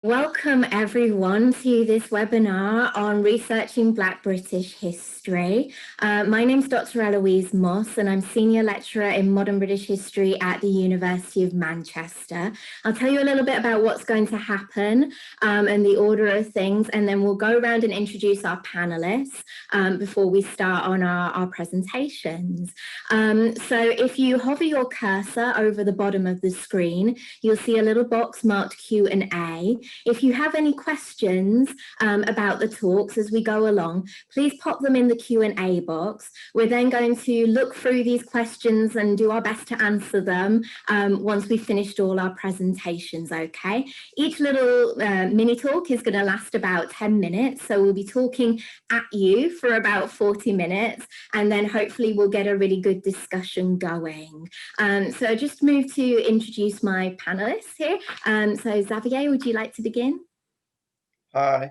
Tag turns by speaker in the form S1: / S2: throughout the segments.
S1: Welcome everyone to this webinar on researching Black British history. My name's Dr. Eloise Moss and I'm Senior Lecturer in Modern British History at the University of Manchester. I'll tell you a little bit about what's going to happen and the order of things, and then we'll go around and introduce our panelists before we start on our presentations. So if you hover your cursor over the bottom of the screen, you'll see a little box marked Q&A. If you have any questions about the talks as we go along, please pop them in the Q&A box. We're then going to look through these questions and do our best to answer them once we've finished all our presentations, okay? Each little mini talk is going to last about 10 minutes, so we'll be talking at you for about 40 minutes, and then hopefully we'll get a really good discussion going. So I just move to introduce my panelists here. So Xavier, would you like to begin?
S2: Hi.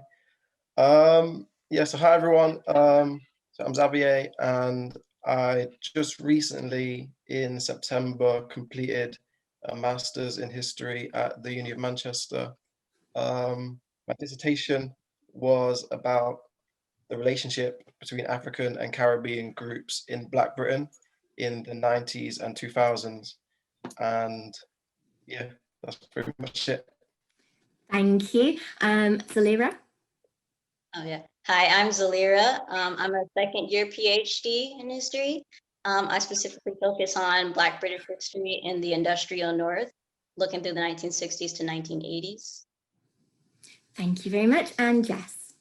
S2: So hi everyone. So I'm Xavier and I just recently in September completed a master's in history at the Uni of Manchester. My dissertation was about the relationship between African and Caribbean groups in Black Britain in the 90s and 2000s. And yeah, that's pretty much it.
S1: Thank you. Zalira?
S3: Oh yeah. Hi, I'm Zalira. I'm a second year PhD in history. I specifically focus on Black British history in the industrial North, looking through the 1960s to 1980s.
S1: Thank you very much. And Jess?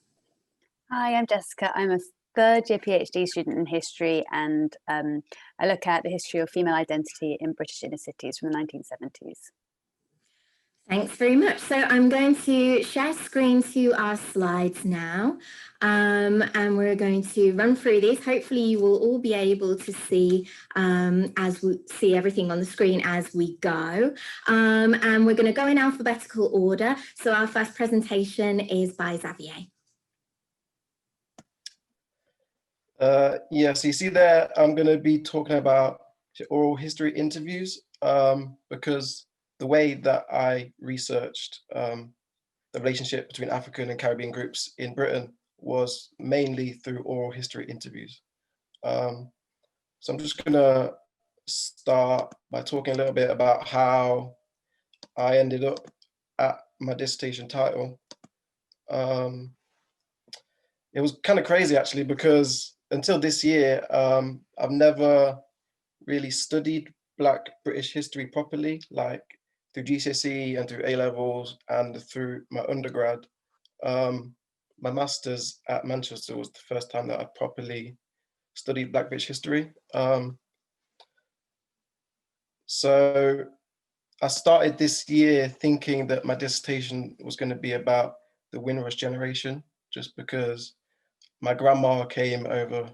S4: Hi, I'm Jessica. I'm a third year PhD student in history, and I look at the history of female identity in British inner cities from the 1970s.
S1: Thanks very much. So I'm going to share screen to our slides now, and we're going to run through these. Hopefully you will all be able to see as we see everything on the screen as we go. And we're going to go in alphabetical order. So our first presentation is by Xavier.
S2: So you see there, I'm going to be talking about oral history interviews because the way that I researched the relationship between African and Caribbean groups in Britain was mainly through oral history interviews. So I'm just gonna start by talking a little bit about how I ended up at my dissertation title. It was kind of crazy actually, because until this year, I've never really studied Black British history properly, like through GCSE and through A-levels and through my undergrad. My master's at Manchester was the first time that I properly studied Black British history. So I started this year thinking that my dissertation was going to be about the Windrush generation, just because my grandma came over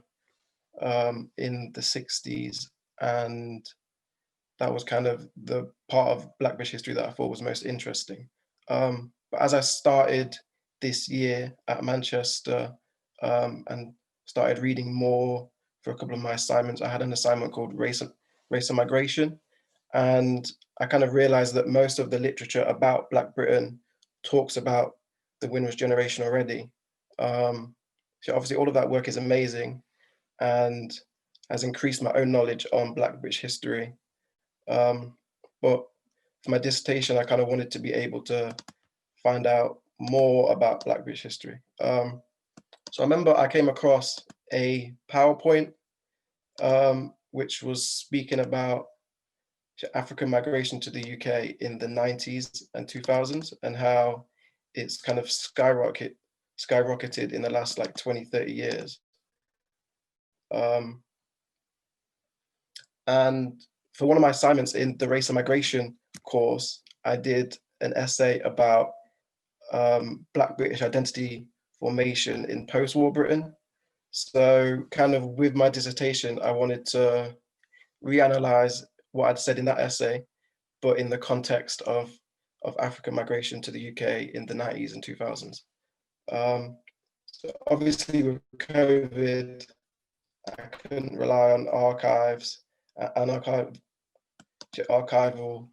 S2: in the 60s, and that was kind of the part of Black British history that I thought was most interesting. But as I started this year at Manchester and started reading more for a couple of my assignments, I had an assignment called Race and Migration. And I kind of realized that most of the literature about Black Britain talks about the Windrush generation already. So obviously all of that work is amazing and has increased my own knowledge on Black British history. But for my dissertation, I kind of wanted to be able to find out more about Black British history. So I remember I came across a PowerPoint which was speaking about African migration to the UK in the 90s and 2000s and how it's kind of skyrocketed in the last like 20, 30 years. And for one of my assignments in the Race and Migration course, I did an essay about Black British identity formation in post-war Britain. So kind of with my dissertation, I wanted to reanalyze what I'd said in that essay, but in the context of African migration to the UK in the 90s and 2000s. So obviously with COVID, I couldn't rely on archives and archival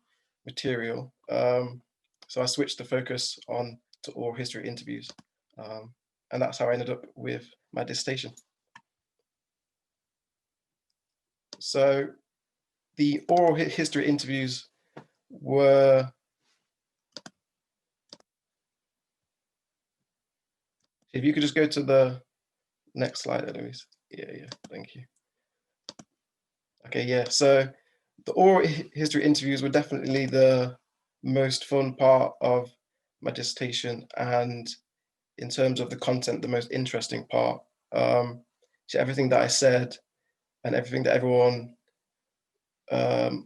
S2: material. So I switched the focus on to oral history interviews. And that's how I ended up with my dissertation. So the oral history interviews were, if you could just go to the next slide, Eloise. Yeah, thank you. Okay, yeah, so the oral history interviews were definitely the most fun part of my dissertation, and in terms of the content, the most interesting part. So everything that I said and everything that everyone, so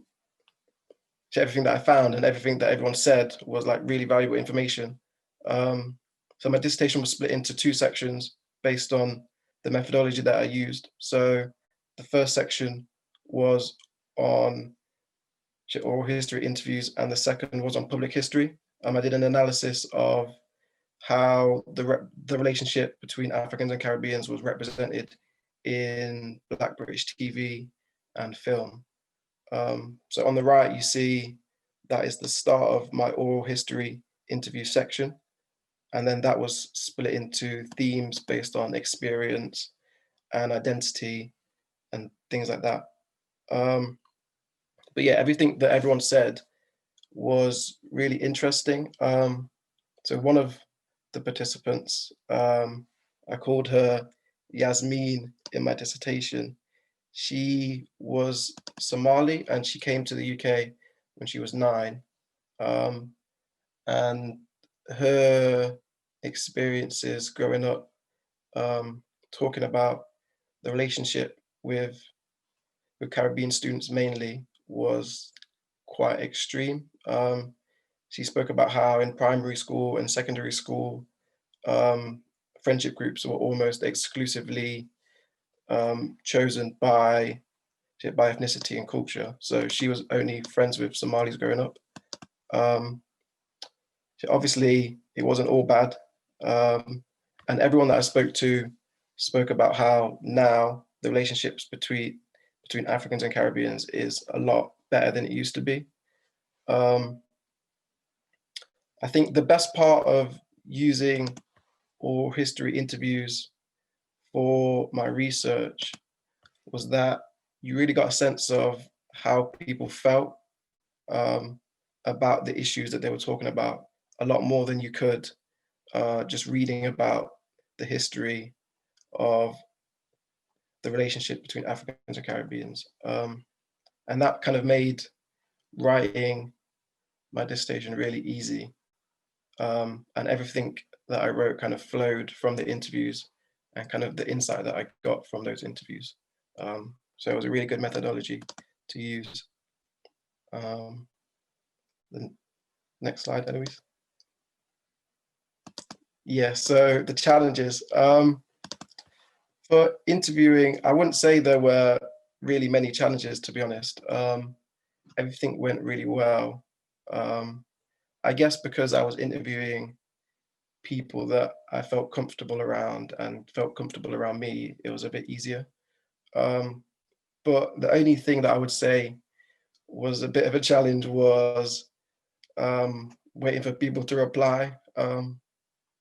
S2: everything that I found and everything that everyone said was like really valuable information. So my dissertation was split into 2 sections based on the methodology that I used. So the first section was on oral history interviews, and the second was on public history. I did an analysis of how the relationship between Africans and Caribbeans was represented in Black British TV and film. So on the right, you see that is the start of my oral history interview section. And then that was split into themes based on experience and identity and things like that. But yeah, everything that everyone said was really interesting. So one of the participants, I called her Yasmin in my dissertation. She was Somali and she came to the UK when she was 9. And her experiences growing up, talking about the relationship with Caribbean students mainly, was quite extreme. She spoke about how in primary school and secondary school, friendship groups were almost exclusively chosen by ethnicity and culture. So she was only friends with Somalis growing up. Obviously, it wasn't all bad. And everyone that I spoke to spoke about how now the relationships between Africans and Caribbeans is a lot better than it used to be. I think the best part of using oral history interviews for my research was that you really got a sense of how people felt about the issues that they were talking about, a lot more than you could just reading about the history of the relationship between Africans and Caribbeans. And that kind of made writing my dissertation really easy. And everything that I wrote kind of flowed from the interviews and kind of the insight that I got from those interviews. So it was a really good methodology to use. The next slide, Eloise. Yeah, so the challenges. For interviewing, I wouldn't say there were really many challenges, to be honest. Everything went really well. I guess because I was interviewing people that I felt comfortable around and felt comfortable around me, it was a bit easier. But the only thing that I would say was a bit of a challenge was waiting for people to reply.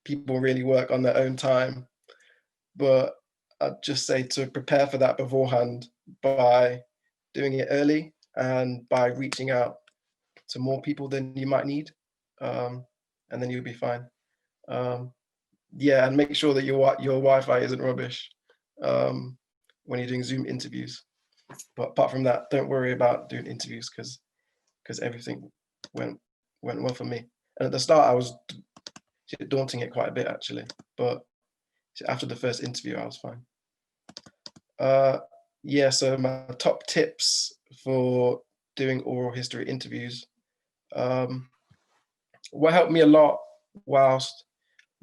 S2: People really work on their own time, but I'd just say to prepare for that beforehand by doing it early and by reaching out to more people than you might need, and then you'll be fine. Yeah, and make sure that your Wi-Fi isn't rubbish when you're doing Zoom interviews. But apart from that, don't worry about doing interviews because everything went well for me. And at the start, I was daunting it quite a bit actually, but after the first interview, I was fine. Yeah, so my top tips for doing oral history interviews. What helped me a lot whilst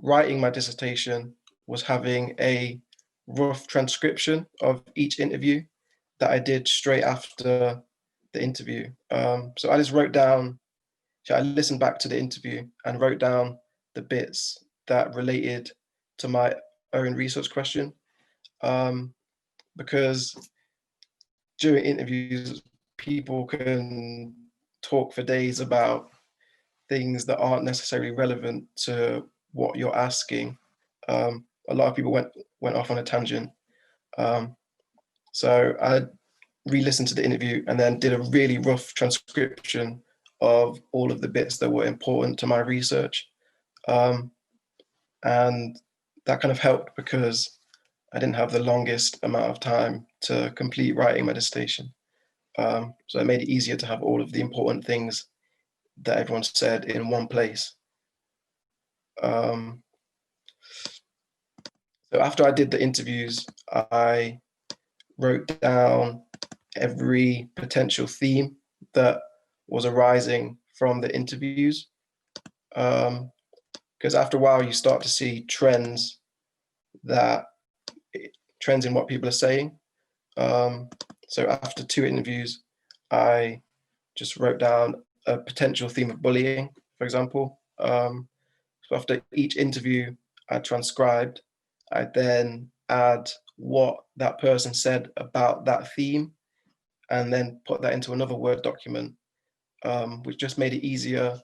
S2: writing my dissertation was having a rough transcription of each interview that I did straight after the interview. So I just wrote down, I listened back to the interview and wrote down the bits that related to my own research question. Because during interviews, people can talk for days about things that aren't necessarily relevant to what you're asking. A lot of people went off on a tangent. So I re-listened to the interview and then did a really rough transcription of all of the bits that were important to my research. And that kind of helped because I didn't have the longest amount of time to complete writing my dissertation. So it made it easier to have all of the important things that everyone said in one place. So after I did the interviews, I wrote down every potential theme that was arising from the interviews. Because after a while, you start to see trends in what people are saying. So after 2 interviews, I just wrote down a potential theme of bullying, for example. So after each interview I transcribed, I then add what that person said about that theme and then put that into another Word document, which just made it easier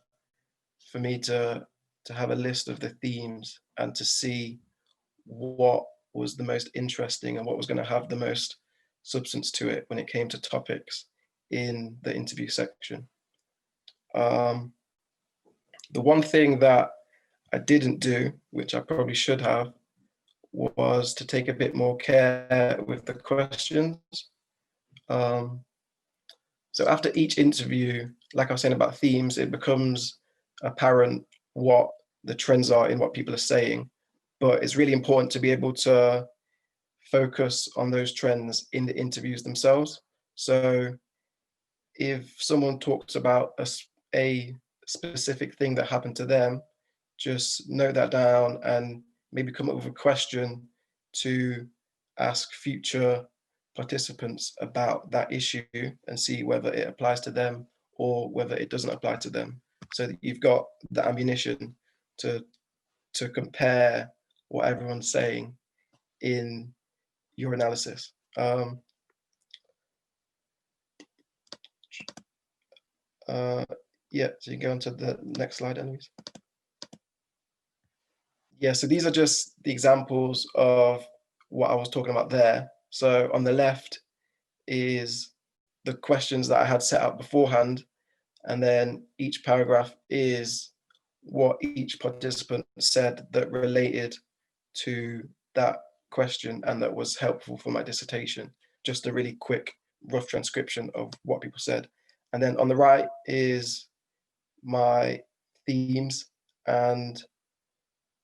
S2: for me to have a list of the themes and to see what was the most interesting and what was going to have the most substance to it when it came to topics in the interview section. The one thing that I didn't do, which I probably should have, was to take a bit more care with the questions. So after each interview, like I was saying about themes, it becomes apparent what the trends are in what people are saying. But it's really important to be able to focus on those trends in the interviews themselves. So if someone talks about a specific thing that happened to them, just note that down and maybe come up with a question to ask future participants about that issue and see whether it applies to them or whether it doesn't apply to them, so that you've got the ammunition to compare what everyone's saying in your analysis. Yeah, so you go on to the next slide, Eloise. Yeah, so these are just the examples of what I was talking about there. So on the left is the questions that I had set up beforehand, and then each paragraph is what each participant said that related to that question and that was helpful for my dissertation. Just a really quick, rough transcription of what people said. And then on the right is my themes, and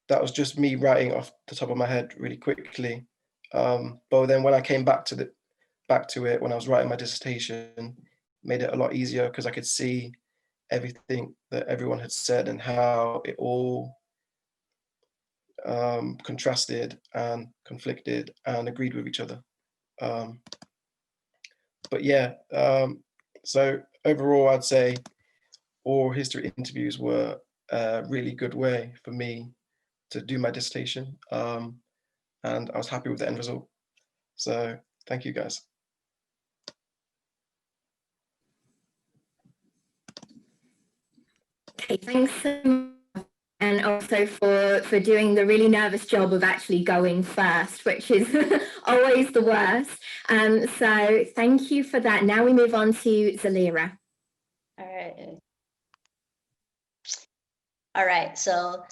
S2: that was just me writing off the top of my head really quickly. But then when I came back to it when I was writing my dissertation, made it a lot easier because I could see everything that everyone had said and how it all contrasted and conflicted and agreed with each other. But yeah, so overall, I'd say oral history interviews were a really good way for me to do my dissertation. And I was happy with the end result. So thank you, guys.
S1: Okay, thanks so much. And also for doing the really nervous job of actually going first, which is always the worst. So thank you for that. Now we move on to Zalira.
S3: All right, so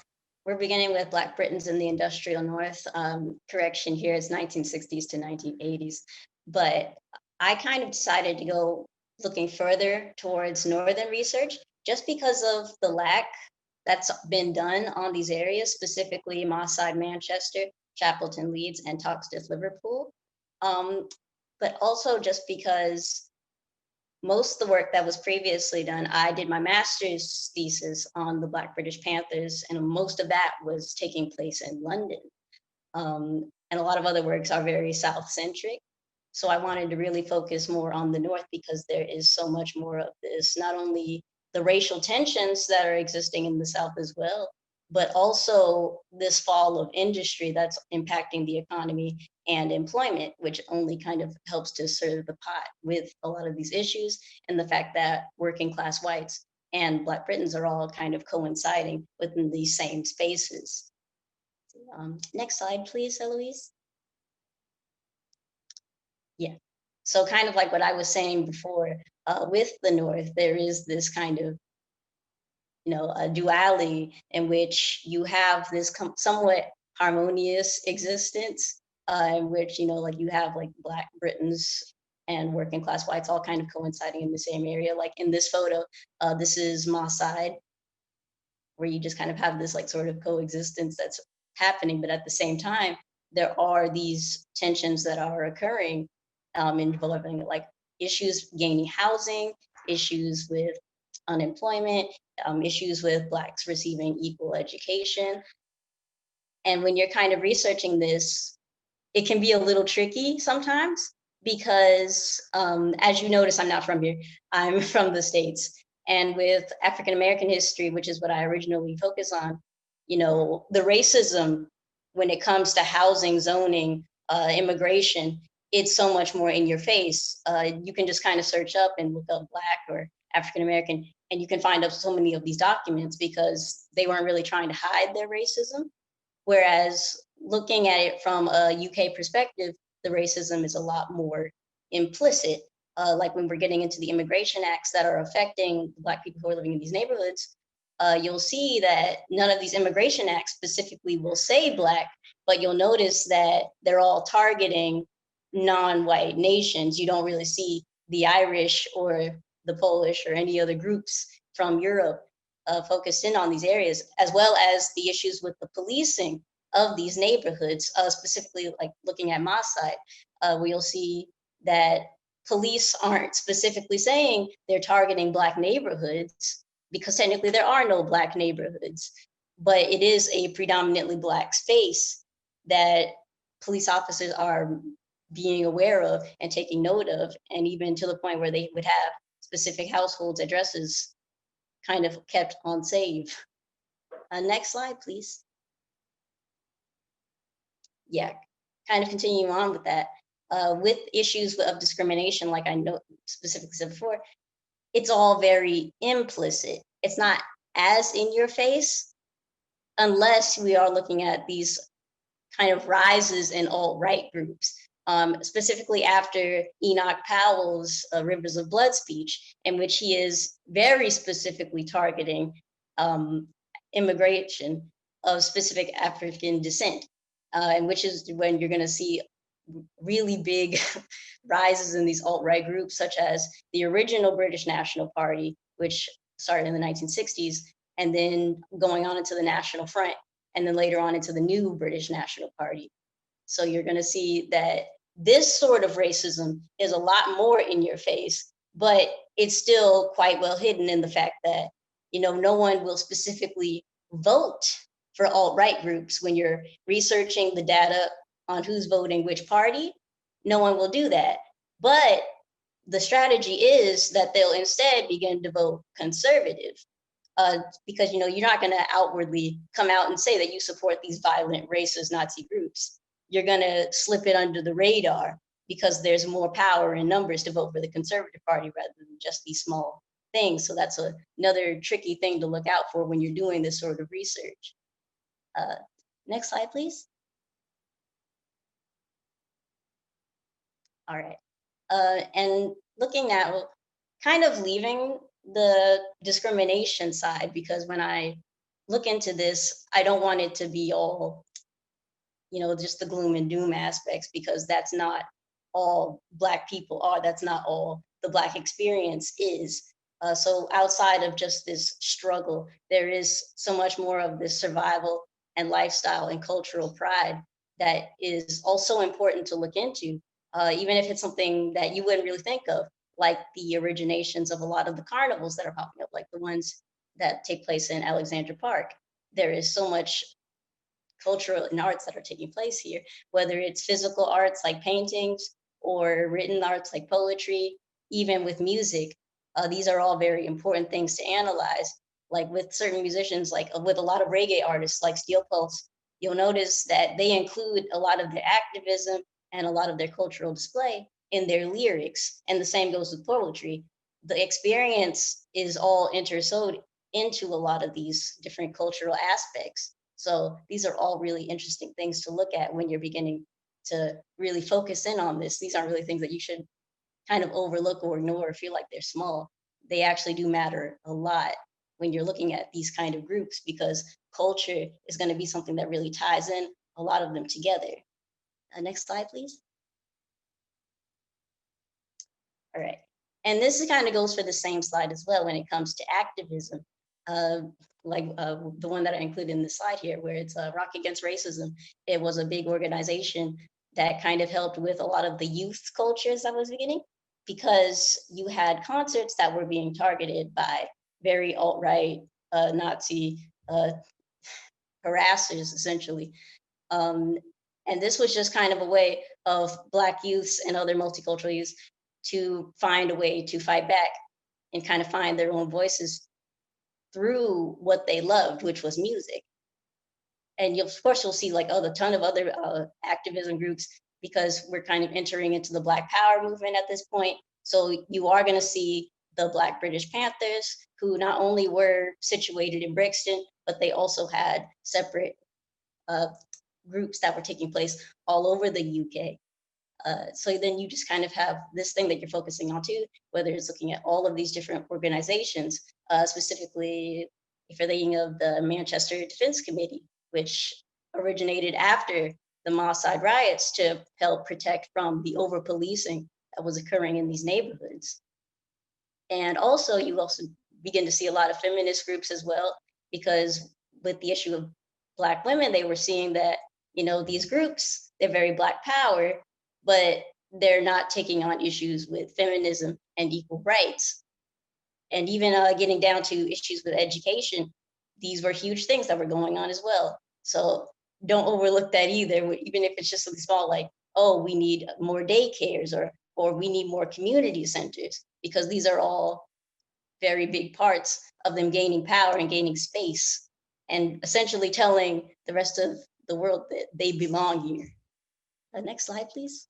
S3: we're beginning with Black Britons in the industrial North. Correction here, it's 1960s to 1980s. But I kind of decided to go looking further towards Northern research just because of the lack that's been done on these areas, specifically Moss Side, Manchester, Chapelton, Leeds, and Toxteth, Liverpool. But also just because most of the work that was previously done, I did my master's thesis on the Black British Panthers, and most of that was taking place in London. And a lot of other works are very South-centric. So I wanted to really focus more on the North because there is so much more of this, not only the racial tensions that are existing in the South as well, but also this fall of industry that's impacting the economy and employment, which only kind of helps to serve the pot with a lot of these issues, and the fact that working class whites and Black Britons are all kind of coinciding within these same spaces. Next slide, please, Eloise. Yeah. So kind of like what I was saying before, with the North, there is this kind of, a duality in which you have this somewhat harmonious existence, in which, like you have like Black Britons and working class whites all kind of coinciding in the same area. Like in this photo, this is Moss Side, where you just kind of have this like sort of coexistence that's happening, but at the same time, there are these tensions that are occurring in developing like issues gaining housing, issues with unemployment, issues with Blacks receiving equal education. And when you're kind of researching this, it can be a little tricky sometimes because, as you notice, I'm not from here, I'm from the States. And with African American history, which is what I originally focus on, the racism when it comes to housing, zoning, immigration, it's so much more in your face. You can just kind of search up and look up Black or African American, and you can find up so many of these documents because they weren't really trying to hide their racism. Whereas looking at it from a UK perspective, the racism is a lot more implicit. Like when we're getting into the immigration acts that are affecting Black people who are living in these neighborhoods, you'll see that none of these immigration acts specifically will say Black, but you'll notice that they're all targeting non-white nations. You don't really see the Irish or the Polish or any other groups from Europe focused in on these areas, as well as the issues with the policing of these neighborhoods, specifically like looking at Moss Side, where you'll see that police aren't specifically saying they're targeting Black neighborhoods because technically there are no Black neighborhoods, but it is a predominantly Black space that police officers are being aware of and taking note of, and even to the point where they would have specific households addresses kind of kept on save. Next slide, please. Yeah, kind of continuing on with that. With issues of discrimination, like I know specifically said before, it's all very implicit. It's not as in your face unless we are looking at these kind of rises in alt-right groups, specifically after Enoch Powell's Rivers of Blood speech, in which he is very specifically targeting immigration of specific African descent, and which is when you're going to see really big rises in these alt-right groups, such as the original British National Party, which started in the 1960s, and then going on into the National Front, and then later on into the new British National Party. So you're going to see that this sort of racism is a lot more in your face, but it's still quite well hidden in the fact that, no one will specifically vote for alt-right groups. When you're researching the data on who's voting which party, no one will do that. But the strategy is that they'll instead begin to vote conservative. Because you're not going to outwardly come out and say that you support these violent racist Nazi groups. You're going to slip it under the radar because there's more power in numbers to vote for the Conservative Party rather than just these small things. So that's another tricky thing to look out for when you're doing this sort of research. Next slide, please. All right. And looking at kind of leaving the discrimination side, because when I look into this, I don't want it to be all, just the gloom and doom aspects, because that's not all Black people are. That's not all the Black experience is. So outside of just this struggle, there is so much more of this survival and lifestyle and cultural pride that is also important to look into, even if it's something that you wouldn't really think of, like the originations of a lot of the carnivals that are popping up, like the ones that take place in Alexandra Park. There is so much cultural and arts that are taking place here, whether it's physical arts like paintings or written arts like poetry, even with music. These are all very important things to analyze. Like with certain musicians, like with a lot of reggae artists like Steel Pulse, you'll notice that they include a lot of their activism and a lot of their cultural display in their lyrics. And the same goes with poetry. the experience is all intersewed into a lot of these different cultural aspects. So these are all really interesting things to look at when you're beginning to really focus in on this. These aren't really things that you should kind of overlook or ignore or feel like they're small. They actually do matter a lot when you're looking at these kind of groups, because culture is going to be something that really ties in a lot of them together. Next slide, please. All right. And this kind of goes for the same slide as well when it comes to activism, the one that I included in the slide here, where it's Rock Against Racism. It was a big organization that kind of helped with a lot of the youth cultures that was beginning, because you had concerts that were being targeted by very alt-right Nazi harassers, essentially. And this was just kind of a way of Black youths and other multicultural youths to find a way to fight back and kind of find their own voices through what they loved, which was music. And of course, you'll see like a ton of other activism groups, because we're kind of entering into the Black Power movement at this point. So you are going to see the Black British Panthers, who not only were situated in Brixton, but they also had separate groups that were taking place all over the UK. So then you just kind of have this thing that you're focusing on too, whether it's looking at all of these different organizations, specifically if you're thinking of the Manchester Defence Committee, which originated after the Mossad riots to help protect from the over-policing that was occurring in these neighborhoods. And also, you also begin to see a lot of feminist groups as well, because with the issue of Black women, they were seeing that, you know, these groups, they're very Black power, but they're not taking on issues with feminism and equal rights. And even getting down to issues with education, these were huge things that were going on as well. So don't overlook that either, even if it's just something small like, oh, we need more daycares, or we need more community centers, because these are all very big parts of them gaining power and gaining space, and essentially telling the rest of the world that they belong here. Next slide, please.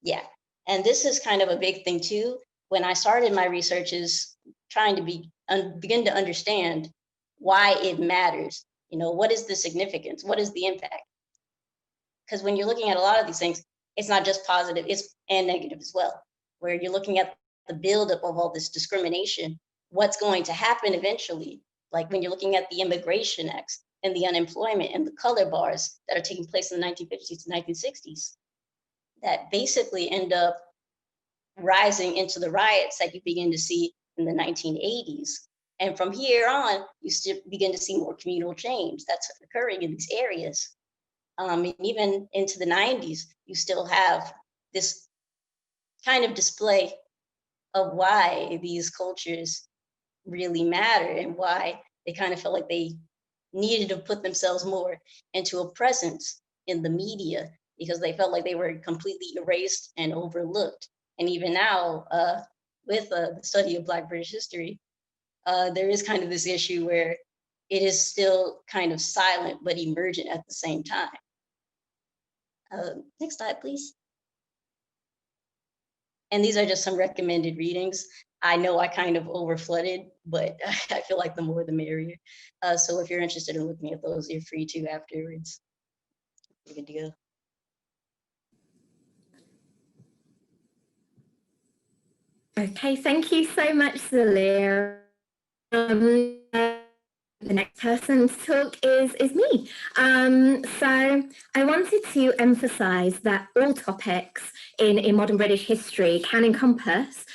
S3: Yeah, and this is kind of a big thing too. When I started my research, is trying to begin to understand why it matters. You know, what is the significance? What is the impact? Because when you're looking at a lot of these things, it's not just positive, it's and negative as well, where you're looking at the buildup of all this discrimination, what's going to happen eventually. Like when you're looking at the Immigration Acts and the unemployment and the color bars that are taking place in the 1950s to 1960s, that basically end up rising into the riots that you begin to see in the 1980s. And from here on, you still begin to see more communal change that's occurring in these areas. And even into the 90s, you still have this kind of display of why these cultures really matter and why they kind of felt like they needed to put themselves more into a presence in the media, because they felt like they were completely erased and overlooked. And even now, with the study of Black British history, there is kind of this issue where it is still kind of silent but emergent at the same time. Next slide, please. And these are just some recommended readings. I know I kind of overflooded, but I feel like the more the merrier. So if you're interested in looking at those, you're free to afterwards. You're good to go.
S1: Okay, thank you so much, Zalia. The next person to talk is me. So I wanted to emphasize that all topics in modern British history should encompass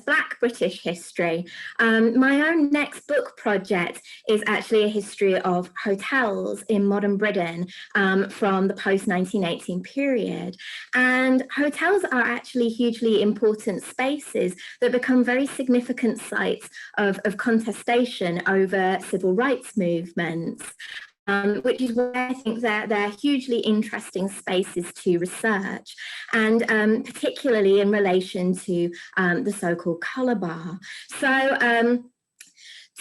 S1: Black British history. My own next book project is actually a history of hotels in modern Britain from the post-1918 period. And hotels are actually hugely important spaces that become very significant sites of contestation over civil rights movements, which is why I think they're hugely interesting spaces to research, and particularly in relation to the so-called colour bar. So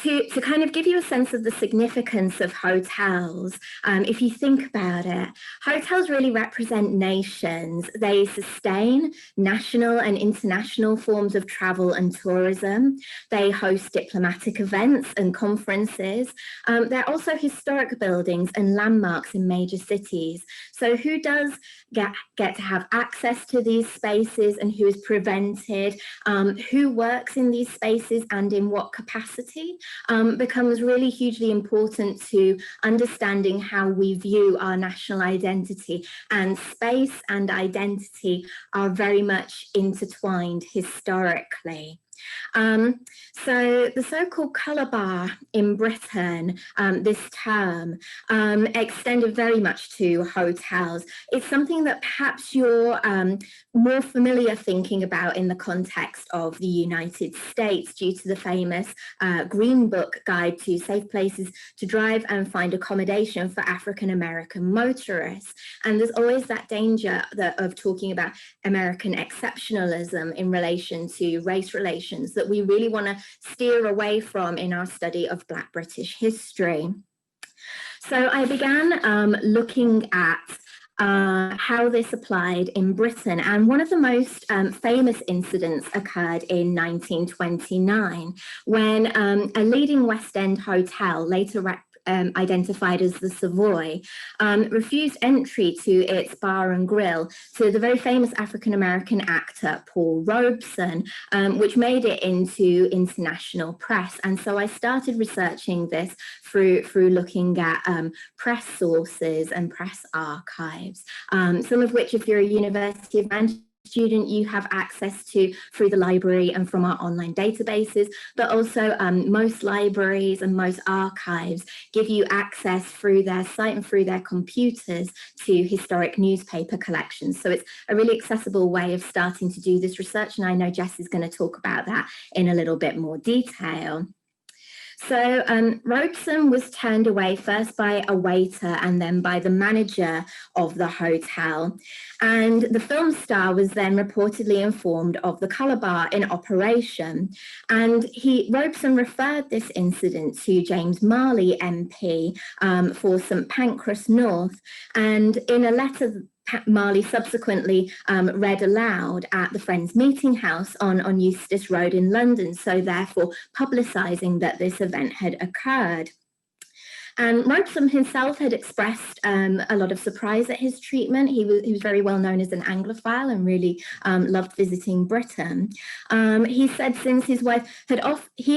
S1: to kind of give you a sense of the significance of hotels, if you think about it, hotels really represent nations. They sustain national and international forms of travel and tourism. They host diplomatic events and conferences. They're also historic buildings and landmarks in major cities. So who does get to have access to these spaces and who is prevented, who works in these spaces and in what capacity, becomes really hugely important to understanding how we view our national identity. And space and identity are very much intertwined historically. So the so-called colour bar in Britain this term extended very much to hotels. It's something that perhaps you're more familiar thinking about in the context of the United States due to the famous Green Book Guide to Safe Places to Drive and Find Accommodation for African American Motorists. And there's always that danger of talking about American exceptionalism in relation to race relations that we really want to steer away from in our study of Black British history. So I began looking at how this applied in Britain. And one of the most famous incidents occurred in 1929 when a leading West End hotel, later identified as the Savoy, refused entry to its bar and grill to the very famous African-American actor Paul Robeson, which made it into international press. And so I started researching this through looking at press sources and press archives, some of which, if you're a University of Manchester student, you have access to through the library and from our online databases, but also most libraries and most archives give you access through their site and through their computers to historic newspaper collections. So it's a really accessible way of starting to do this research, and I know Jess is going to talk about that in a little bit more detail. So Robeson was turned away first by a waiter and then by the manager of the hotel. And the film star was then reportedly informed of the colour bar in operation. And Robeson referred this incident to James Marley MP for St Pancras North. And in a letter Marley subsequently read aloud at the Friends Meeting House on Eustace Road in London, so therefore publicising that this event had occurred. And Robeson himself had expressed a lot of surprise at his treatment. He was very well known as an Anglophile and really loved visiting Britain. He said since he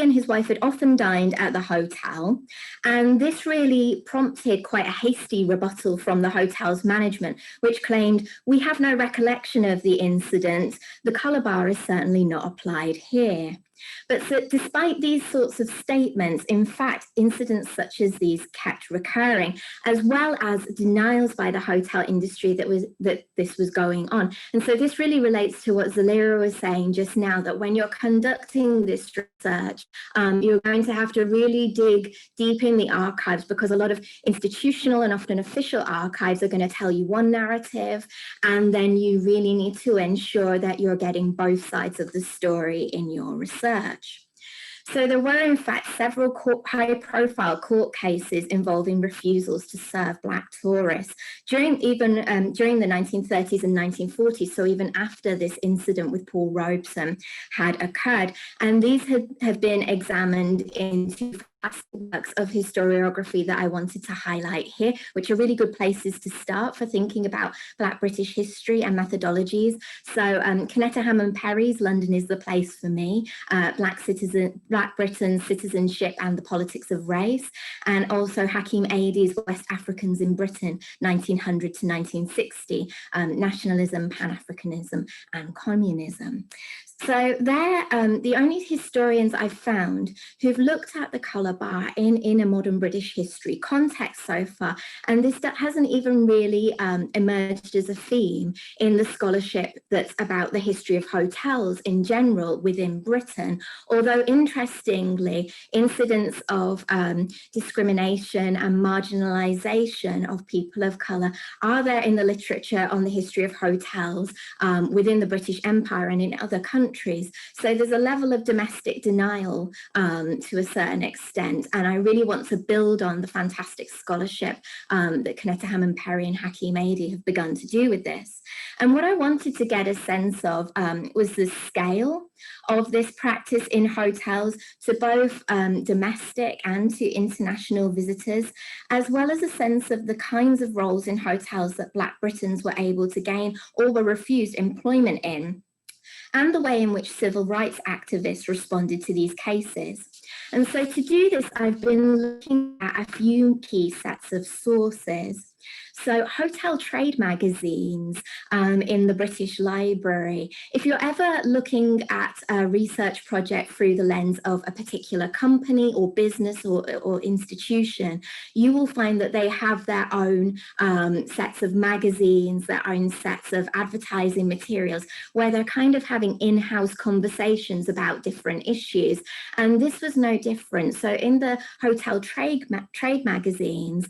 S1: and his wife had often dined at the hotel, and this really prompted quite a hasty rebuttal from the hotel's management, which claimed, "We have no recollection of the incident. The colour bar is certainly not applied here." But so, despite these sorts of statements, in fact, incidents such as these kept recurring, as well as denials by the hotel industry that this was going on. And so this really relates to what Zalira was saying just now, that when you're conducting this research, you're going to have to really dig deep in the archives, because a lot of institutional and often official archives are going to tell you one narrative, and then you really need to ensure that you're getting both sides of the story in your research. So there were, in fact, several high-profile court cases involving refusals to serve Black tourists during the 1930s and 1940s, so even after this incident with Paul Robeson had occurred. And these have been examined in two works of historiography that I wanted to highlight here, which are really good places to start for thinking about Black British history and methodologies. So Kennetta Hammond Perry's London is the Place for Me, Black Britain's Citizenship and the Politics of Race, and also Hakim Aidi's West Africans in Britain, 1900 to 1960, Nationalism, Pan-Africanism and Communism. So they're the only historians I've found who've looked at the colour bar in a modern British history context so far, and this hasn't even really emerged as a theme in the scholarship that's about the history of hotels in general within Britain, although interestingly, incidents of discrimination and marginalisation of people of colour are there in the literature on the history of hotels within the British Empire and in other countries. countries. So there's a level of domestic denial to a certain extent. And I really want to build on the fantastic scholarship that Kaneta Hammond Perry and Hakeem Adi have begun to do with this. And what I wanted to get a sense of was the scale of this practice in hotels to both domestic and to international visitors, as well as a sense of the kinds of roles in hotels that Black Britons were able to gain or were refused employment in, and the way in which civil rights activists responded to these cases. And so to do this, I've been looking at a few key sets of sources. So hotel trade magazines in the British Library. If you're ever looking at a research project through the lens of a particular company or business or institution, you will find that they have their own sets of magazines, their own sets of advertising materials, where they're kind of having in-house conversations about different issues. And this was no different. So in the hotel trade magazines,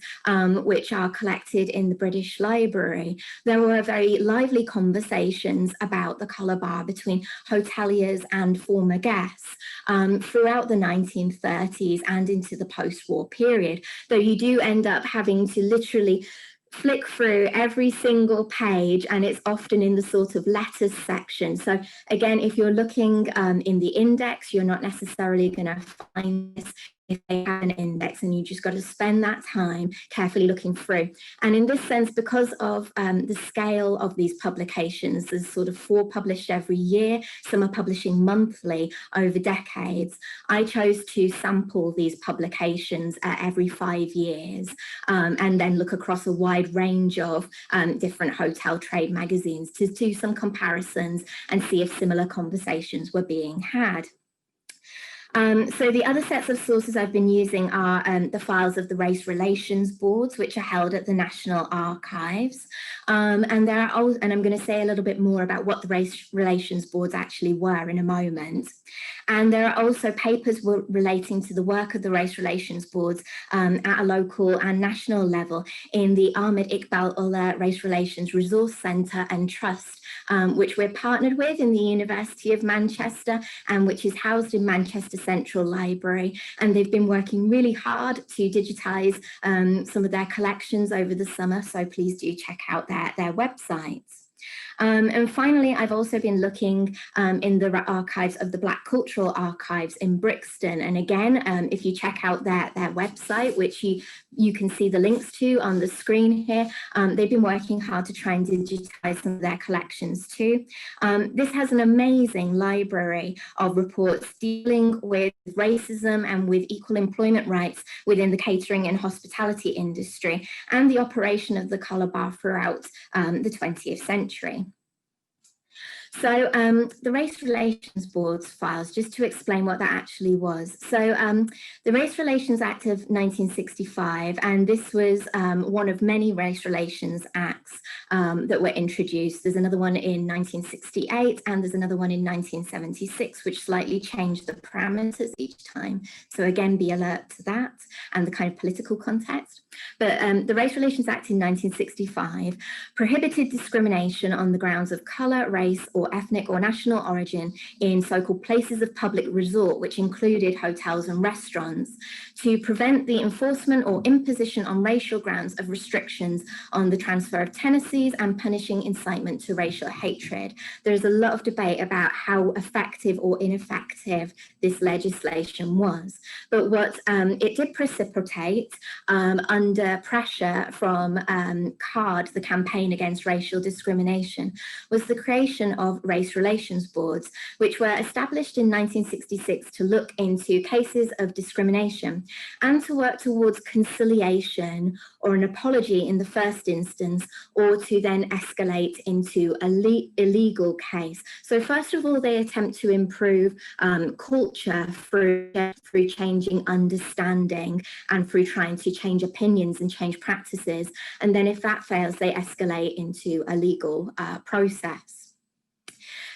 S1: which are collected in the British Library, there were very lively conversations about the colour bar between hoteliers and former guests throughout the 1930s and into the post-war period, though you do end up having to literally flick through every single page, and it's often in the sort of letters section. So again, if you're looking in the index, you're not necessarily going to find this if they have an index, and you just got to spend that time carefully looking through. And in this sense, because of the scale of these publications, there's sort of 4 published every year, some are publishing monthly over decades, I chose to sample these publications every 5 years and then look across a wide range of different hotel trade magazines to do some comparisons and see if similar conversations were being had. So the other sets of sources I've been using are the files of the race relations boards, which are held at the National Archives. And there are, and I'm going to say a little bit more about what the race relations boards actually were in a moment. And there are also papers relating to the work of the race relations boards at a local and national level in the Ahmed, Iqbal, Ullah Race Relations Resource Centre and Trust, which we're partnered with in the University of Manchester and which is housed in Manchester Central Library. And they've been working really hard to digitise some of their collections over the summer, so please do check out their websites. And finally, I've also been looking in the archives of the Black Cultural Archives in Brixton. And again, if you check out their website, which you can see the links to on the screen here, they've been working hard to try and digitize some of their collections too. This has an amazing library of reports dealing with racism and with equal employment rights within the catering and hospitality industry and the operation of the colour bar throughout the 20th century. So the Race Relations Board's files, just to explain what that actually was. So the Race Relations Act of 1965, and this was one of many race relations acts that were introduced. There's another one in 1968 and there's another one in 1976, which slightly changed the parameters each time. So again, be alert to that and the kind of political context. But the Race Relations Act in 1965 prohibited discrimination on the grounds of colour, race, or ethnic or national origin in so-called places of public resort, which included hotels and restaurants, to prevent the enforcement or imposition on racial grounds of restrictions on the transfer of tenancies and punishing incitement to racial hatred. There's a lot of debate about how effective or ineffective this legislation was, but what it did precipitate under pressure from CARD, the Campaign Against Racial Discrimination, was the creation of race relations boards, which were established in 1966 to look into cases of discrimination and to work towards conciliation or an apology in the first instance, or to then escalate into a illegal case. So first of all, they attempt to improve culture through changing understanding and through trying to change opinions and change practices. And then if that fails, they escalate into a legal process.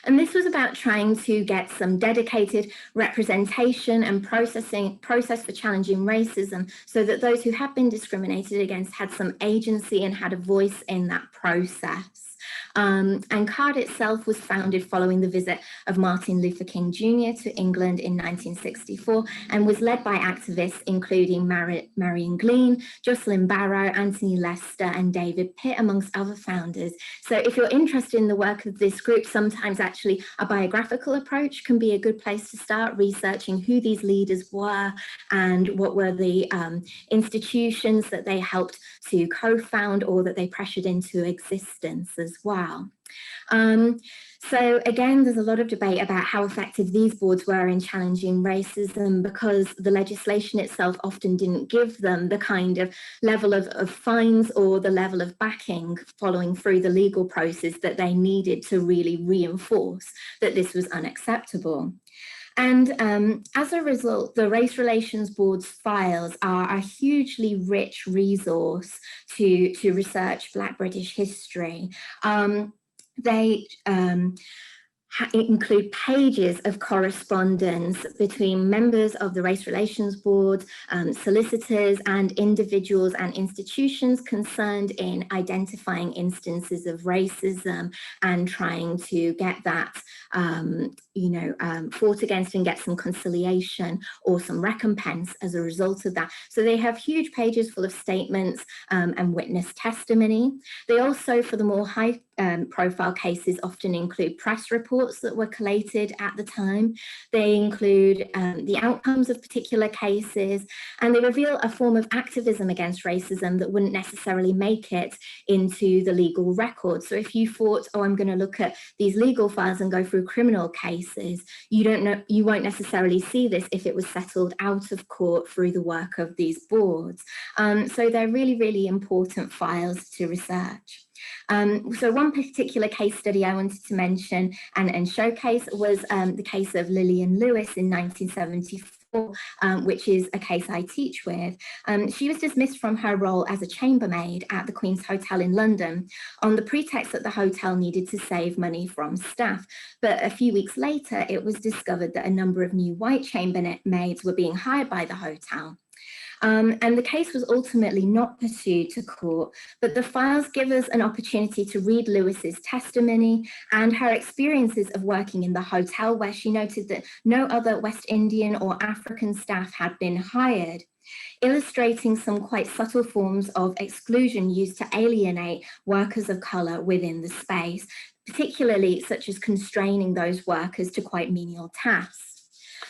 S1: And this was about trying to get some dedicated representation and process for challenging racism, so that those who had been discriminated against had some agency and had a voice in that process. And CARD itself was founded following the visit of Martin Luther King Jr. to England in 1964 and was led by activists including Marion Glean, Jocelyn Barrow, Anthony Lester, and David Pitt, amongst other founders. So if you're interested in the work of this group, sometimes actually a biographical approach can be a good place to start researching who these leaders were and what were the institutions that they helped to co-found or that they pressured into existence as well. So again, there's a lot of debate about how effective these boards were in challenging racism, because the legislation itself often didn't give them the kind of level of fines or the level of backing following through the legal process that they needed to really reinforce that this was unacceptable. And as a result, the Race Relations Board's files are a hugely rich resource to research Black British history. They include pages of correspondence between members of the Race Relations Board, solicitors, and individuals and institutions concerned in identifying instances of racism and trying to get that, fought against and get some conciliation or some recompense as a result of that. So they have huge pages full of statements and witness testimony. They also, for the more high profile cases, often include press reports that were collated at the time. They include the outcomes of particular cases, and they reveal a form of activism against racism that wouldn't necessarily make it into the legal record. So if you thought, oh, I'm going to look at these legal files and go through criminal cases, you won't necessarily see this if it was settled out of court through the work of these boards. So they're really, really important files to research. So one particular case study I wanted to mention and showcase was the case of Lillian Lewis in 1974, which is a case I teach with. She was dismissed from her role as a chambermaid at the Queen's Hotel in London on the pretext that the hotel needed to save money from staff. But a few weeks later, it was discovered that a number of new white chambermaids were being hired by the hotel. And the case was ultimately not pursued to court, but the files give us an opportunity to read Lewis's testimony and her experiences of working in the hotel, where she noted that no other West Indian or African staff had been hired, illustrating some quite subtle forms of exclusion used to alienate workers of colour within the space, particularly such as constraining those workers to quite menial tasks.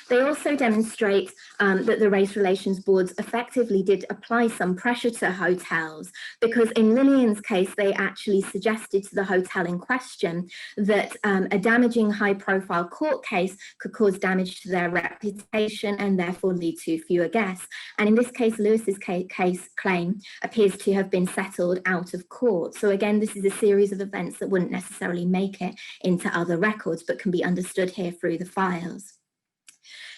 S1: They also demonstrate that the Race Relations Boards effectively did apply some pressure to hotels, because in Lillian's case, they actually suggested to the hotel in question that a damaging high-profile court case could cause damage to their reputation and therefore lead to fewer guests. And in this case, Lewis's case claim appears to have been settled out of court. So again, this is a series of events that wouldn't necessarily make it into other records, but can be understood here through the files.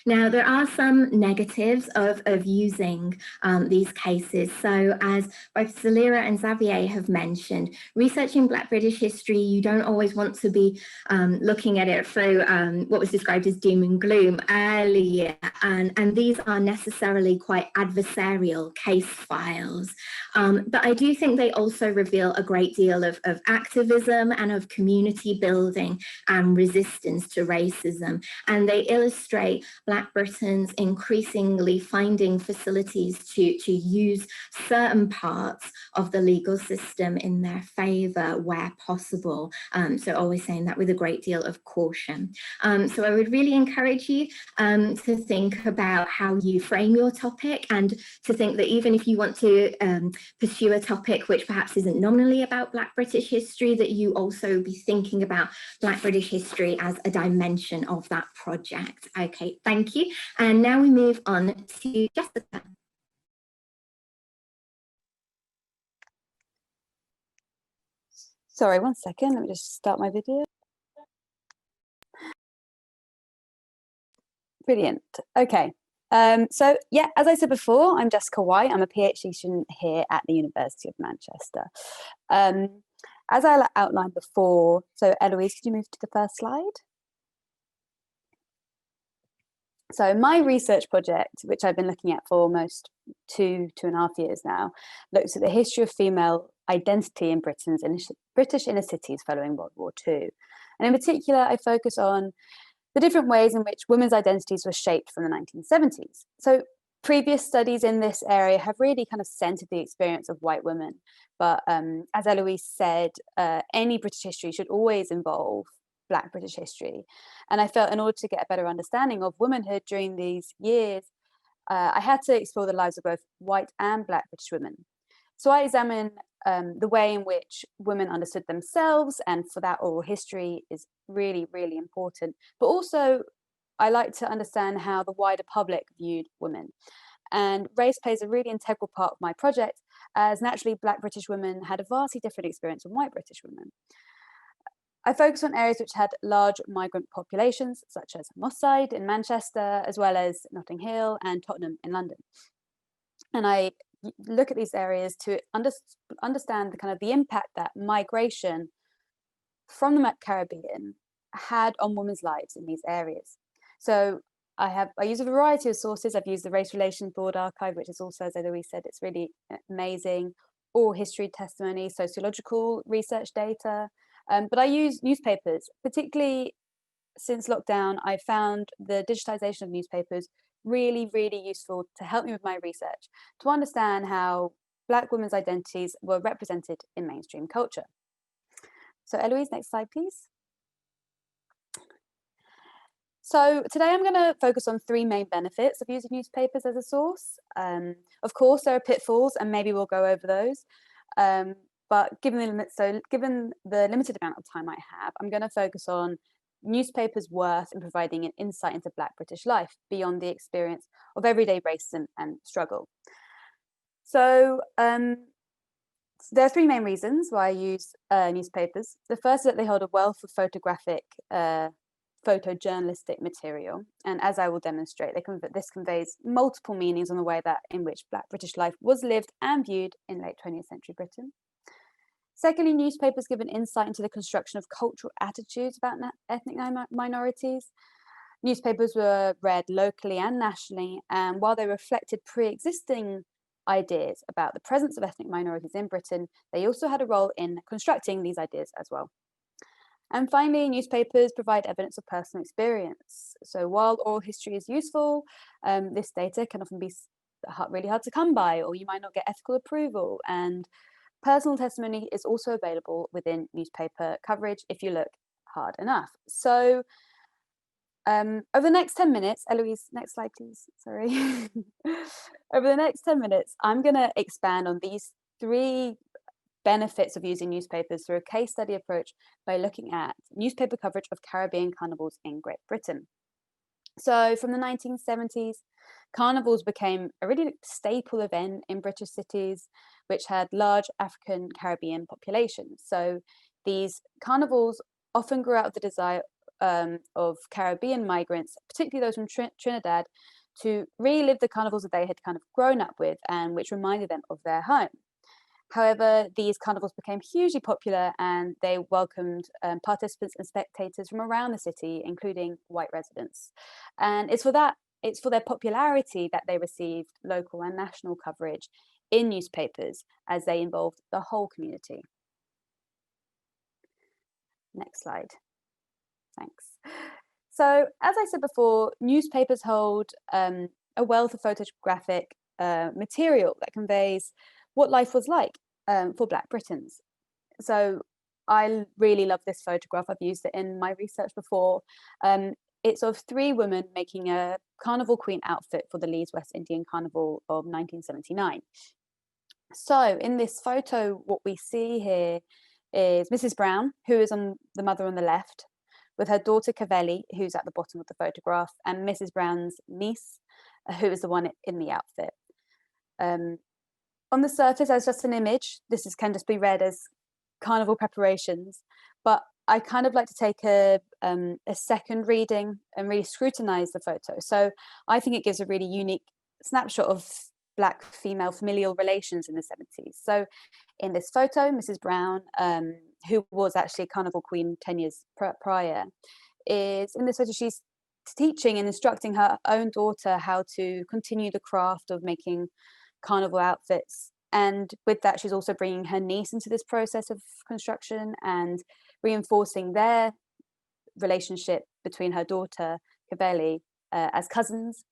S1: Now, there are some negatives of using these cases. So as both Zalira and Xavier have mentioned, researching Black British history, you don't always want to be looking at it through what was described as doom and gloom earlier. And these are necessarily quite adversarial case files. But I do think they also reveal a great deal of activism and of community building and resistance to racism. And they illustrate Black Britons increasingly finding facilities to use certain parts of the legal system in their favour where possible. So always saying that with a great deal of caution. So I would really encourage you to think about how you frame your topic, and to think that even if you want to pursue a topic which perhaps isn't nominally about Black British history, that you also be thinking about Black British history as a dimension of that project. Okay, thank you. And now we move on to Jessica.
S4: Sorry, one second, let me just start my video. Brilliant, okay. So yeah, as I said before, I'm Jessica White. I'm a PhD student here at the University of Manchester. As I outlined before, so Eloise, could you move to the first slide? So my research project, which I've been looking at for almost 2.5 years now, looks at the history of female identity in British inner cities following World War II. And in particular, I focus on the different ways in which women's identities were shaped from the 1970s. So previous studies in this area have really kind of centered the experience of white women. But as Eloise said, any British history should always involve Black British history. And I felt in order to get a better understanding of womanhood during these years, I had to explore the lives of both white and Black British women. So I examine the way in which women understood themselves, and for that oral history is really, really important. But also, I like to understand how the wider public viewed women. And race plays a really integral part of my project, as naturally Black British women had a vastly different experience from white British women. I focus on areas which had large migrant populations, such as Moss Side in Manchester, as well as Notting Hill and Tottenham in London. And I look at these areas to understand the impact that migration from the Caribbean had on women's lives in these areas. So I use a variety of sources. I've used the Race Relations Board archive, which is also, as Eloise said, it's really amazing, oral history testimony, sociological research data. But I use newspapers, particularly since lockdown. I found the digitization of newspapers really, really useful to help me with my research, to understand how Black women's identities were represented in mainstream culture. So Eloise, next slide, please. So today I'm going to focus on 3 main benefits of using newspapers as a source. Of course, there are pitfalls, and maybe we'll go over those. But given the limited amount of time I have, I'm going to focus on newspapers' worth in providing an insight into Black British life beyond the experience of everyday racism and struggle. So there are 3 main reasons why I use newspapers. The first is that they hold a wealth of photographic, photojournalistic material, and as I will demonstrate, this conveys multiple meanings on the way in which Black British life was lived and viewed in late 20th century Britain. Secondly, newspapers give an insight into the construction of cultural attitudes about ethnic minorities. Newspapers were read locally and nationally, and while they reflected pre-existing ideas about the presence of ethnic minorities in Britain, they also had a role in constructing these ideas as well. And finally, newspapers provide evidence of personal experience. So while oral history is useful, this data can often be really hard to come by, or you might not get ethical approval. And personal testimony is also available within newspaper coverage if you look hard enough. So over the next 10 minutes, Eloise, next slide, please. Sorry. Over the next 10 minutes, I'm going to expand on these 3 benefits of using newspapers through a case study approach by looking at newspaper coverage of Caribbean carnivals in Great Britain. So from the 1970s, carnivals became a really staple event in British cities, which had large African Caribbean populations. So these carnivals often grew out of the desire of Caribbean migrants, particularly those from Trinidad, to relive the carnivals that they had kind of grown up with and which reminded them of their home. However, these carnivals became hugely popular, and they welcomed participants and spectators from around the city, including white residents. And it's for their popularity that they received local and national coverage in newspapers, as they involved the whole community. Next slide. Thanks. So, as I said before, newspapers hold a wealth of photographic material that conveys what life was like for Black Britons. So I really love this photograph. I've used it in my research before. It's of 3 women making a carnival queen outfit for the Leeds West Indian Carnival of 1979. So in this photo, what we see here is Mrs. Brown, who is the mother on the left, with her daughter Cavelli, who's at the bottom of the photograph, and Mrs. Brown's niece, who is the one in the outfit. On the surface, as just an image, can just be read as carnival preparations, but I kind of like to take a second reading and really scrutinize the photo. So I think it gives a really unique snapshot of Black female familial relations in the 70s. So in this photo, Mrs. Brown, who was actually Carnival Queen 10 years prior, is in this photo, she's teaching and instructing her own daughter how to continue the craft of making carnival outfits. And with that, she's also bringing her niece into this process of construction and reinforcing their relationship between her daughter, Kaveli, as cousins.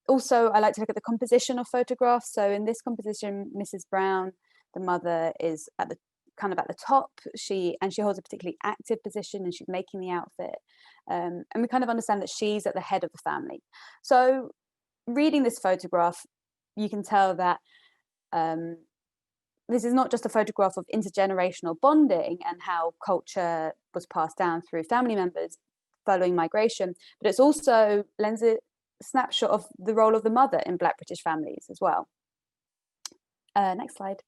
S4: Also, I like to look at the composition of photographs. So in this composition, Mrs. Brown, the mother, is at the top. She holds a particularly active position, and she's making the outfit. And we kind of understand that she's at the head of the family. So reading this photograph, you can tell that this is not just a photograph of intergenerational bonding and how culture was passed down through family members following migration, but it's also lends a snapshot of the role of the mother in Black British families as well. Next slide.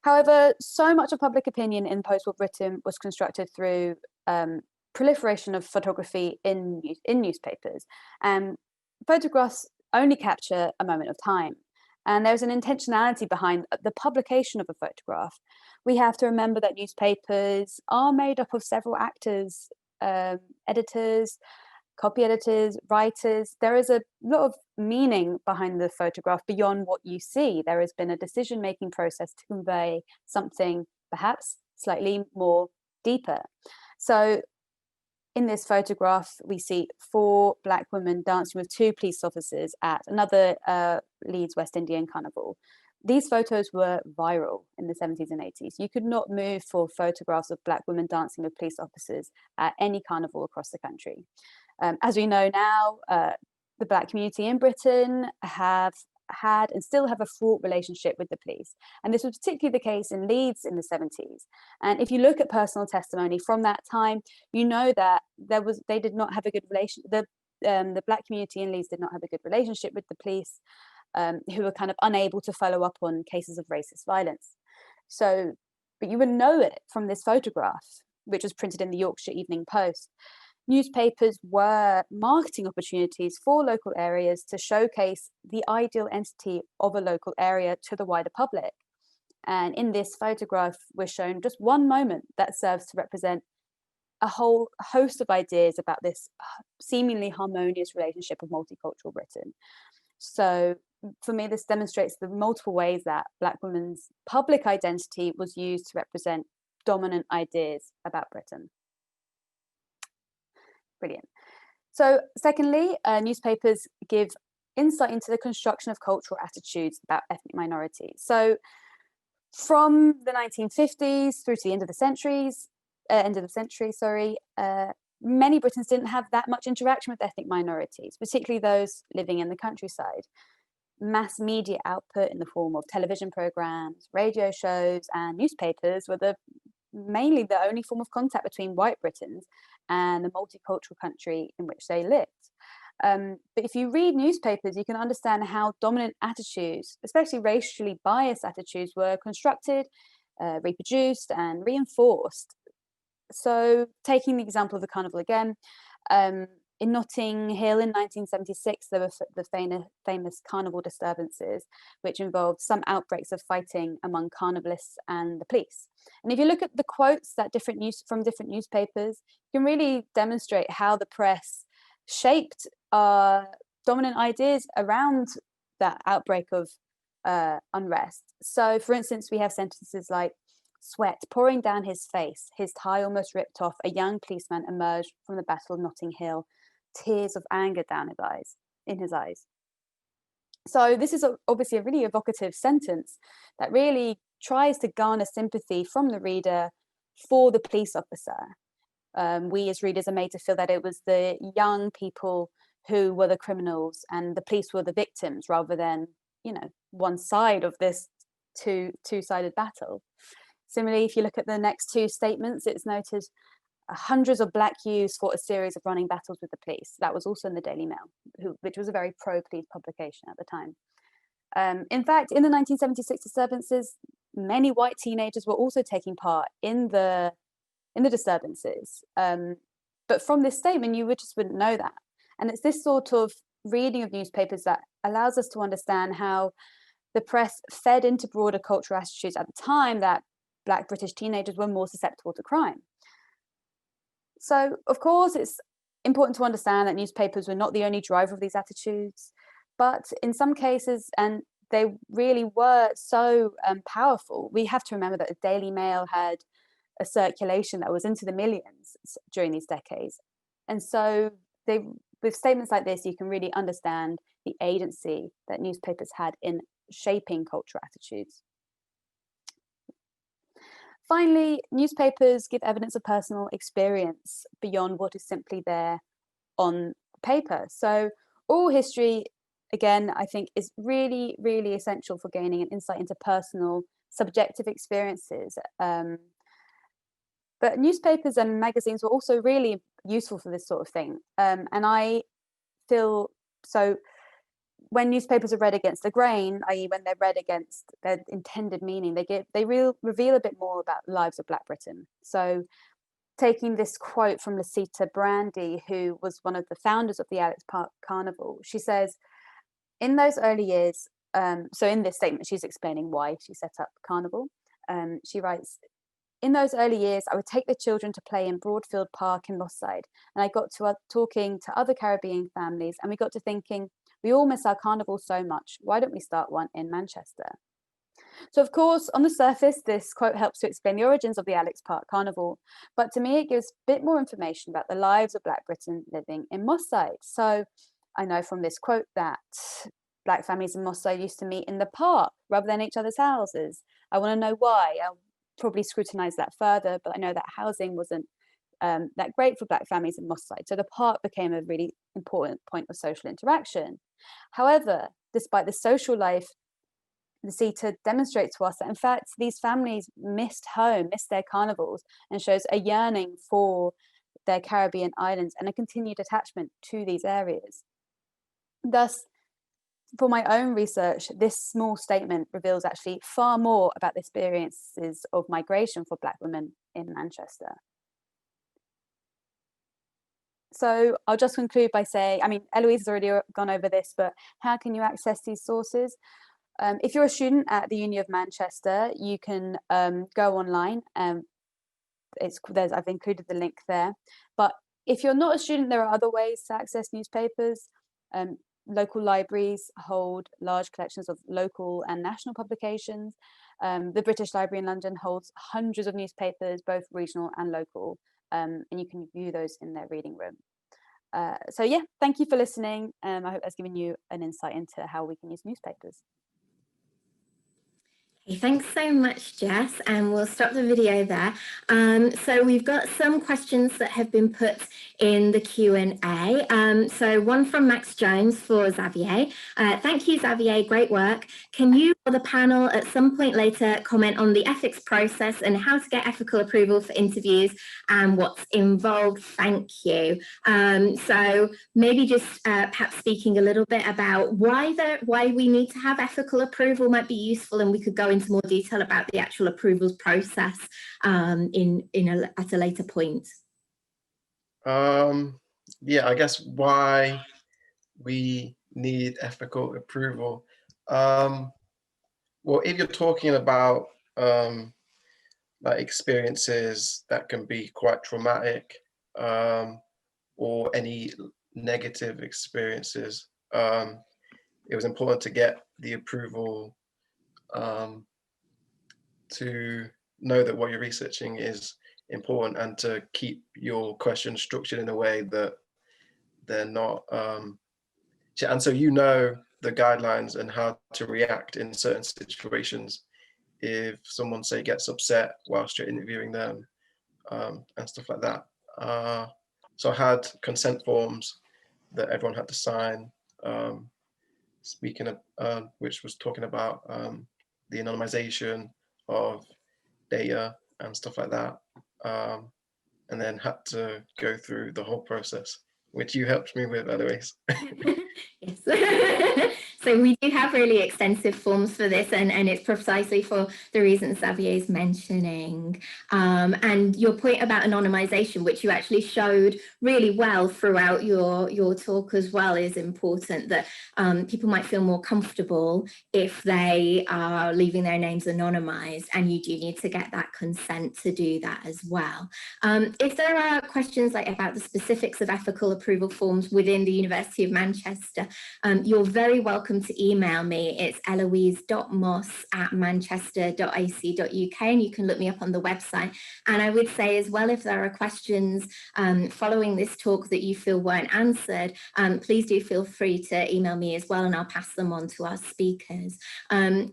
S4: However, so much of public opinion in post-war Britain was constructed through proliferation of photography in newspapers, and photographs only capture a moment of time. And there's an intentionality behind the publication of a photograph. We have to remember that newspapers are made up of several actors, editors, copy editors, writers. There is a lot of meaning behind the photograph beyond what you see. There has been a decision-making process to convey something perhaps slightly more deeper. So in this photograph, we see 4 Black women dancing with 2 police officers at another Leeds West Indian carnival. These photos were viral in the 70s and 80s. You could not move for photographs of Black women dancing with police officers at any carnival across the country. As we know now, the Black community in Britain have had and still have a fraught relationship with the police. And this was particularly the case in Leeds in the 70s. And if you look at personal testimony from that time, you know that they did not have a good relation. The Black community in Leeds did not have a good relationship with the police, who were kind of unable to follow up on cases of racist violence. So, but you would know it from this photograph, which was printed in the Yorkshire Evening Post. Newspapers were marketing opportunities for local areas to showcase the ideal entity of a local area to the wider public. And in this photograph, we're shown just one moment that serves to represent a whole host of ideas about this seemingly harmonious relationship of multicultural Britain. So for me, this demonstrates the multiple ways that Black women's public identity was used to represent dominant ideas about Britain. Brilliant. So secondly, newspapers give insight into the construction of cultural attitudes about ethnic minorities. So from the 1950s through to the end of the century, many Britons didn't have that much interaction with ethnic minorities, particularly those living in the countryside. Mass media output in the form of television programs, radio shows, and newspapers were mainly the only form of contact between white Britons and the multicultural country in which they lived. But if you read newspapers, you can understand how dominant attitudes, especially racially biased attitudes, were constructed, reproduced, and reinforced. So taking the example of the carnival again, in Notting Hill in 1976, there were the famous carnival disturbances, which involved some outbreaks of fighting among carnivalists and the police. And if you look at the quotes that from different newspapers, you can really demonstrate how the press shaped dominant ideas around that outbreak of unrest. So for instance, we have sentences like, "Sweat pouring down his face, his tie almost ripped off, a young policeman emerged from the Battle of Notting Hill, tears of anger down in his eyes." So this is obviously a really evocative sentence that really tries to garner sympathy from the reader for the police officer. We as readers are made to feel that it was the young people who were the criminals and the police were the victims, rather than, one side of this two-sided battle. Similarly, if you look at the next 2 statements, it's noted hundreds of Black youths fought a series of running battles with the police. That was also in the Daily Mail, which was a very pro-police publication at the time. In fact, in the 1976 disturbances, many white teenagers were also taking part in the disturbances. But from this statement, you just wouldn't know that. And it's this sort of reading of newspapers that allows us to understand how the press fed into broader cultural attitudes at the time that Black British teenagers were more susceptible to crime. So, of course, it's important to understand that newspapers were not the only driver of these attitudes, but in some cases, and they really were so powerful. We have to remember that the Daily Mail had a circulation that was into the millions during these decades. And so with statements like this, you can really understand the agency that newspapers had in shaping cultural attitudes. Finally, newspapers give evidence of personal experience beyond what is simply there on paper. So oral history, again, I think is really, really essential for gaining an insight into personal, subjective experiences. But newspapers and magazines were also really useful for this sort of thing. And I feel so when newspapers are read against the grain, i.e. when they're read against their intended meaning, they reveal a bit more about the lives of Black Britain. So taking this quote from Lucita Brandy, who was one of the founders of the Alex Park Carnival, she says, in those early years, so in this statement, she's explaining why she set up Carnival. She writes, in those early years, I would take the children to play in Broadfield Park in Moss Side, and I got to talking to other Caribbean families, and we got to thinking, we all miss our carnival so much. Why don't we start one in Manchester? So of course, on the surface, this quote helps to explain the origins of the Alex Park Carnival, but to me, it gives a bit more information about the lives of Black Britain living in Moss Side. So I know from this quote that Black families in Moss Side used to meet in the park rather than each other's houses. I want to know why. I'll probably scrutinise that further, but I know that housing wasn't that great for Black families in Moss Side. So the park became a really important point of social interaction. However, despite the social life, the CETA demonstrates to us that in fact these families missed home, missed their carnivals, and shows a yearning for their Caribbean islands and a continued attachment to these areas. Thus, for my own research, this small statement reveals actually far more about the experiences of migration for Black women in Manchester. So I'll just conclude by saying, I mean, Eloise has already gone over this, but how can you access these sources? If you're a student at the Uni of Manchester, you can go online. I've included the link there. But if you're not a student, there are other ways to access newspapers. Local libraries hold large collections of local and national publications. The British Library in London holds hundreds of newspapers, both regional and local, and you can view those in their reading room. So yeah, thank you for listening. I hope that's given you an insight into how we can use newspapers.
S1: Thanks so much, Jess, and we'll stop the video there. So we've got some questions that have been put in the Q&A. So one from Max Jones for Xavier. Thank you, Xavier, great work. Can you or the panel at some point later comment on the ethics process and how to get ethical approval for interviews and what's involved? Thank you. So maybe just perhaps speaking a little bit about why we need to have ethical approval might be useful, and we could go into more detail about the actual approvals process at a later point.
S2: Yeah, I guess why we need ethical approval. Well, if you're talking about like experiences that can be quite traumatic, or any negative experiences, it was important to get the approval to know that what you're researching is important and to keep your questions structured in a way that they're not, and so you know the guidelines and how to react in certain situations if someone, say, gets upset whilst you're interviewing them, and stuff like that. So I had consent forms that everyone had to sign, speaking of which was talking about the anonymization of data and stuff like that, and then had to go through the whole process, which you helped me with, by the way.
S1: Yes. So we do have really extensive forms for this, and it's precisely for the reasons Xavier is mentioning. And your point about anonymization, which you actually showed really well throughout your talk as well, is important, that people might feel more comfortable if they are leaving their names anonymized, and you do need to get that consent to do that as well. If there are questions like about the specifics of ethical approval forms within the University of Manchester, you're very welcome to email me. It's eloise.moss@manchester.ac.uk, and you can look me up on the website. And I would say as well, if there are questions following this talk that you feel weren't answered, please do feel free to email me as well, and I'll pass them on to our speakers.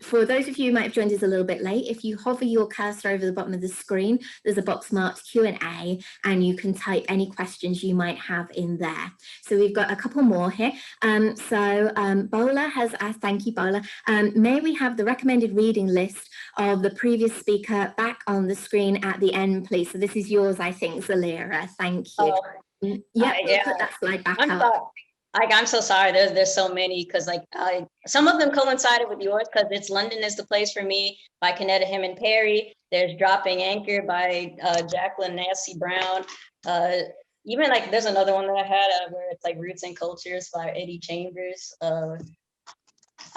S1: For those of you who might have joined us a little bit late, if you hover your cursor over the bottom of the screen, there's a box marked Q&A, and you can type any questions you might have in there. So we've got a couple more here. Bola has asked, thank you, Bola. May we have the recommended reading list of the previous speaker back on the screen at the end, please? So this is yours, I think, Zalira. Thank you. Yeah, put that slide back up.
S3: Sorry. I'm so sorry. There's so many, because some of them coincided with yours, because it's London is the Place for Me by Kanetta Hemon Perry. There's Dropping Anchor by Jacqueline Nancy Brown. Even there's another one that I had where it's Roots and Cultures by Eddie Chambers.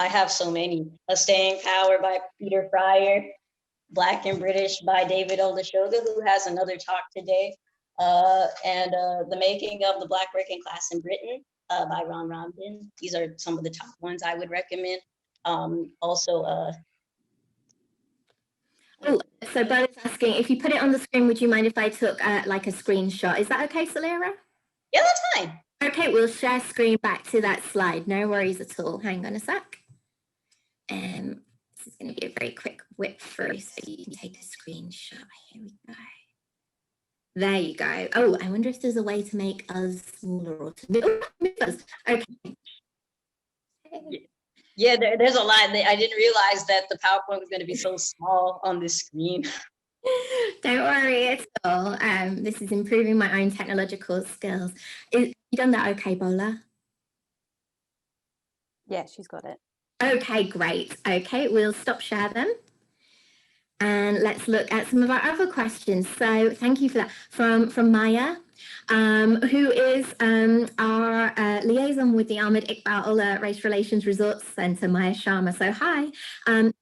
S3: I have so many. A Staying Power by Peter Fryer. Black and British by David Olashoga, who has another talk today. And The Making of the Black Working Class in Britain by Ron Romden. These are some of the top ones I would recommend.
S1: So Bola's asking, if you put it on the screen, would you mind if I took a screenshot? Is that okay, Zalira?
S3: Yeah, that's fine.
S1: Okay, we'll share screen back to that slide. No worries at all. Hang on a sec. This is going to be a very quick whip through, so you can take a screenshot. Here we go. There you go. Oh, I wonder if there's a way to make us smaller or to move us. Okay.
S3: Yeah, there's a lot. I didn't realize that the PowerPoint was going to be so small on this screen.
S1: Don't worry at all. This is improving my own technological skills. You done that okay, Bola?
S4: Yeah, she's got it. Okay,
S1: great. Okay, we'll stop share them. And let's look at some of our other questions. So thank you for that. From Maya, who is our liaison with the Ahmed Iqbal Ullah Race Relations Resource Centre, Maya Sharma. So hi,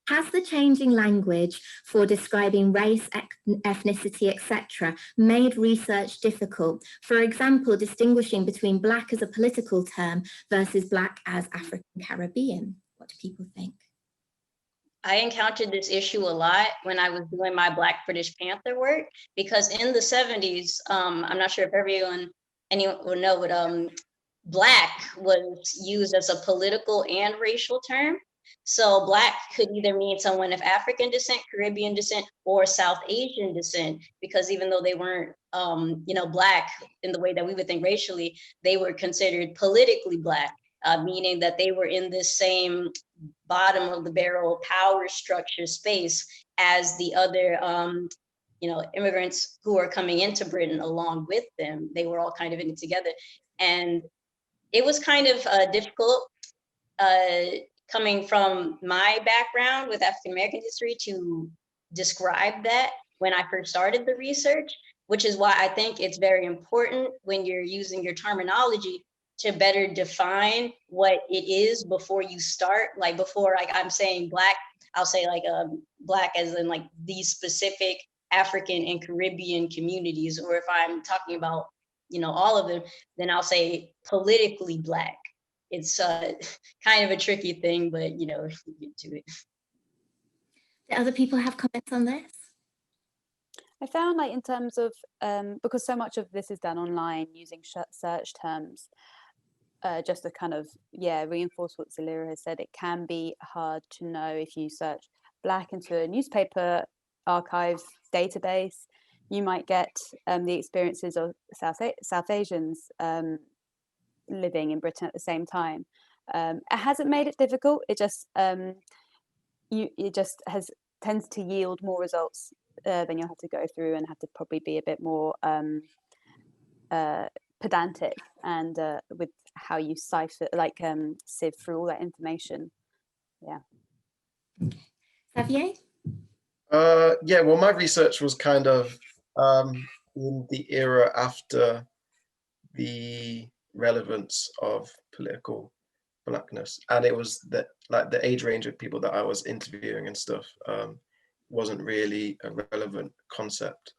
S1: has the changing language for describing race, ethnicity, etc. made research difficult? For example, distinguishing between Black as a political term versus Black as African Caribbean. What do people think?
S3: I encountered this issue a lot when I was doing my Black British Panther work, because in the 70s, I'm not sure if anyone will know, but Black was used as a political and racial term. So Black could either mean someone of African descent, Caribbean descent, or South Asian descent, because even though they weren't, Black in the way that we would think racially, they were considered politically Black, meaning that they were in this same bottom of the barrel power structure space as the other immigrants who are coming into Britain along with them. They were all kind of in it together. And it was kind of difficult coming from my background with African American history to describe that when I first started the research, which is why I think it's very important when you're using your terminology to better define what it is before you start. Before I'm saying Black, I'll say Black as in these specific African and Caribbean communities, or if I'm talking about all of them, then I'll say politically Black. It's kind of a tricky thing, but you get to it.
S1: Do other people have comments on this?
S4: I found in terms of, because so much of this is done online using search terms, just to kind of, reinforce what Zalira has said, it can be hard to know if you search Black into a newspaper archives database, you might get the experiences of South Asians living in Britain at the same time. It hasn't made it difficult. It just tends to yield more results than you'll have to go through and have to probably be a bit more pedantic and with how you cipher, like sieve through all that information. Yeah.
S1: Xavier?
S2: Yeah, well, my research was kind of in the era after the relevance of political Blackness, and it was that, like, the age range of people that I was interviewing and stuff wasn't really a relevant concept.